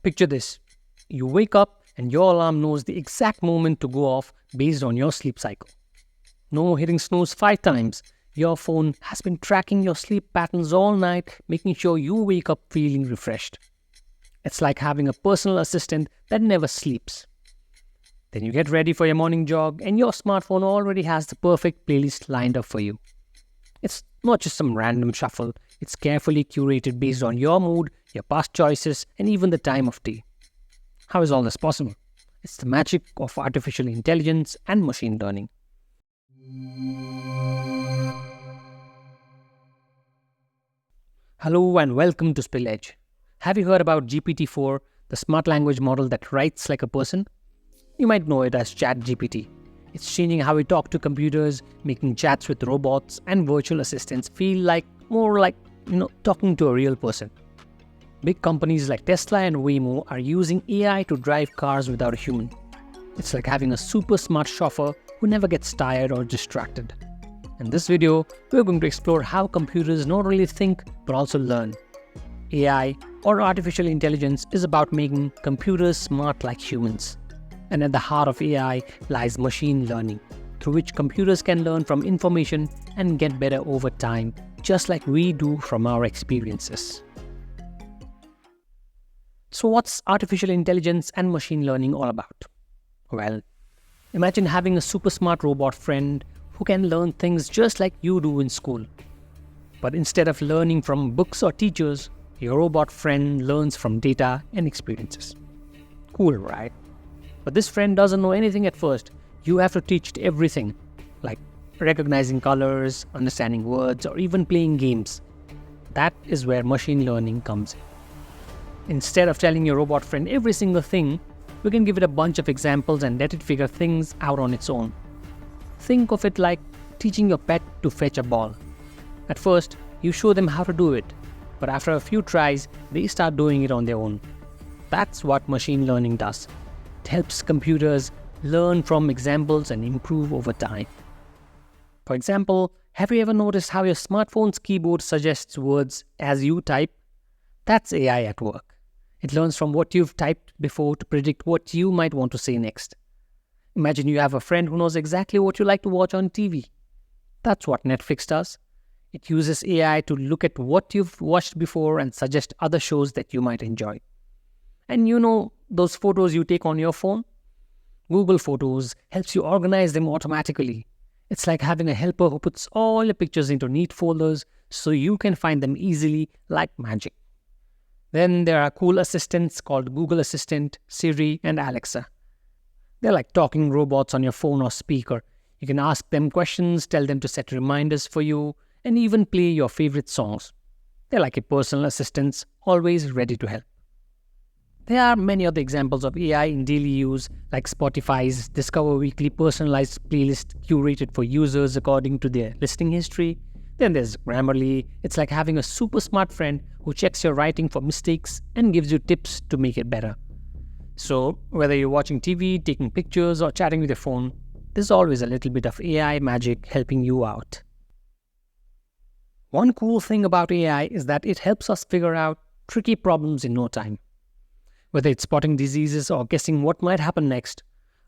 Picture this. You wake up and your alarm knows the exact moment to go off based on your sleep cycle. No more hitting snooze 5 times. Your phone has been tracking your sleep patterns all night, making sure you wake up feeling refreshed. It's like having a personal assistant that never sleeps. Then you get ready for your morning jog and your smartphone already has the perfect playlist lined up for you. It's not just some random shuffle, it's carefully curated based on your mood, your past choices, and even the time of day. How is all this possible? It's the magic of artificial intelligence and machine learning. Hello and welcome to Spill Edge. Have you heard about GPT-4, the smart language model that writes like a person? You might know it as ChatGPT. It's changing how we talk to computers, making chats with robots and virtual assistants feel more like talking to a real person. Big companies like Tesla and Waymo are using AI to drive cars without a human. It's like having a super smart chauffeur who never gets tired or distracted. In this video, we're going to explore how computers not only think but also learn. AI, or artificial intelligence, is about making computers smart like humans. And at the heart of AI lies machine learning, through which computers can learn from information and get better over time, just like we do from our experiences. So what's artificial intelligence and machine learning all about? Well, imagine having a super smart robot friend who can learn things just like you do in school. But instead of learning from books or teachers, your robot friend learns from data and experiences. Cool, right? But this friend doesn't know anything at first. You have to teach it everything, like recognizing colors, understanding words, or even playing games. That is where machine learning comes in. Instead of telling your robot friend every single thing, you can give it a bunch of examples and let it figure things out on its own. Think of it like teaching your pet to fetch a ball. At first, you show them how to do it, but after a few tries, they start doing it on their own. That's what machine learning does. It helps computers learn from examples and improve over time. For example, have you ever noticed how your smartphone's keyboard suggests words as you type? That's AI at work. It learns from what you've typed before to predict what you might want to say next. Imagine you have a friend who knows exactly what you like to watch on TV. That's what Netflix does. It uses AI to look at what you've watched before and suggest other shows that you might enjoy. And those photos you take on your phone? Google Photos helps you organize them automatically. It's like having a helper who puts all your pictures into neat folders so you can find them easily like magic. Then there are cool assistants called Google Assistant, Siri, and Alexa. They're like talking robots on your phone or speaker. You can ask them questions, tell them to set reminders for you, and even play your favorite songs. They're like a personal assistants, always ready to help. There are many other examples of AI in daily use, like Spotify's Discover Weekly personalized playlist curated for users according to their listening history. Then there's Grammarly. It's like having a super smart friend who checks your writing for mistakes and gives you tips to make it better. So, whether you're watching TV, taking pictures, or chatting with your phone, there's always a little bit of AI magic helping you out. One cool thing about AI is that it helps us figure out tricky problems in no time. Whether it's spotting diseases or guessing what might happen next,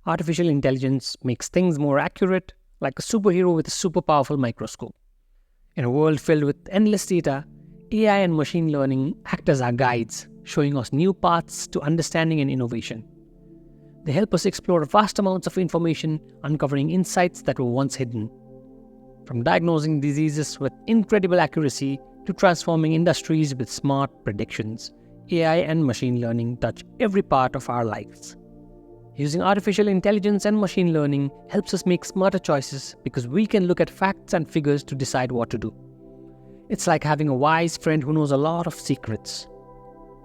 artificial intelligence makes things more accurate, like a superhero with a super powerful microscope. In a world filled with endless data, AI and machine learning act as our guides, showing us new paths to understanding and innovation. They help us explore vast amounts of information, uncovering insights that were once hidden. From diagnosing diseases with incredible accuracy to transforming industries with smart predictions, AI and machine learning touch every part of our lives. Using artificial intelligence and machine learning helps us make smarter choices because we can look at facts and figures to decide what to do. It's like having a wise friend who knows a lot of secrets.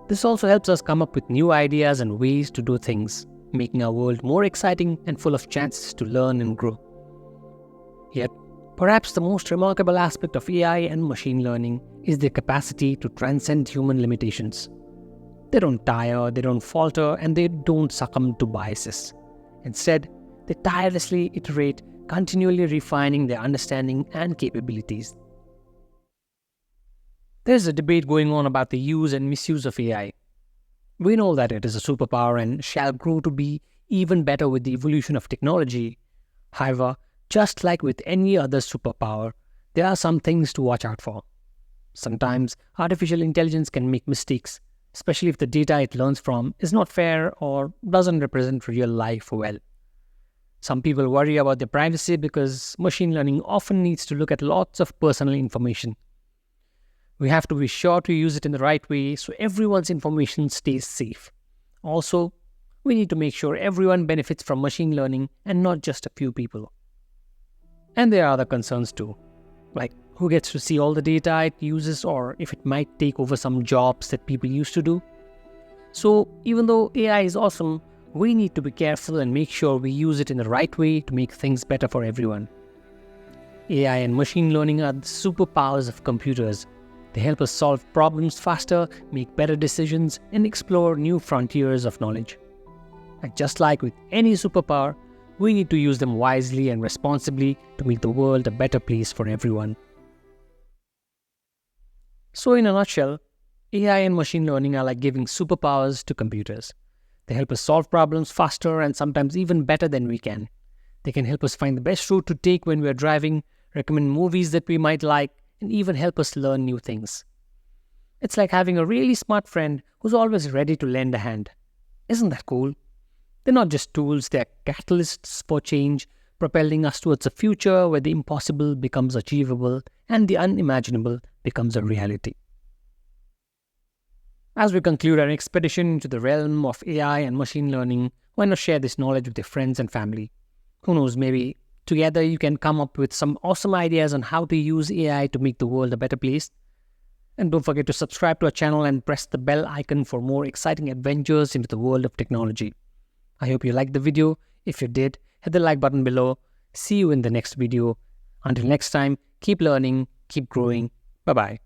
This also helps us come up with new ideas and ways to do things, making our world more exciting and full of chances to learn and grow. Yet, perhaps the most remarkable aspect of AI and machine learning is their capacity to transcend human limitations. They don't tire, they don't falter, and they don't succumb to biases. Instead, they tirelessly iterate, continually refining their understanding and capabilities. There's a debate going on about the use and misuse of AI. We know that it is a superpower and shall grow to be even better with the evolution of technology. However, just like with any other superpower, there are some things to watch out for. Sometimes artificial intelligence can make mistakes, especially if the data it learns from is not fair or doesn't represent real life well. Some people worry about their privacy because machine learning often needs to look at lots of personal information. We have to be sure to use it in the right way so everyone's information stays safe. Also, we need to make sure everyone benefits from machine learning and not just a few people. And there are other concerns too, like who gets to see all the data it uses or if it might take over some jobs that people used to do. So even though AI is awesome, we need to be careful and make sure we use it in the right way to make things better for everyone. AI and machine learning are the superpowers of computers. They help us solve problems faster, make better decisions, and explore new frontiers of knowledge. And just like with any superpower, we need to use them wisely and responsibly to make the world a better place for everyone. So in a nutshell, AI and machine learning are like giving superpowers to computers. They help us solve problems faster and sometimes even better than we can. They can help us find the best route to take when we are driving, recommend movies that we might like, and even help us learn new things. It's like having a really smart friend who's always ready to lend a hand. Isn't that cool? They're not just tools, they're catalysts for change, propelling us towards a future where the impossible becomes achievable and the unimaginable becomes a reality. As we conclude our expedition into the realm of AI and machine learning, why not share this knowledge with your friends and family? Who knows, maybe together you can come up with some awesome ideas on how to use AI to make the world a better place. And don't forget to subscribe to our channel and press the bell icon for more exciting adventures into the world of technology. I hope you liked the video. If you did, hit the like button below. See you in the next video. Until next time, keep learning, keep growing. Bye-bye.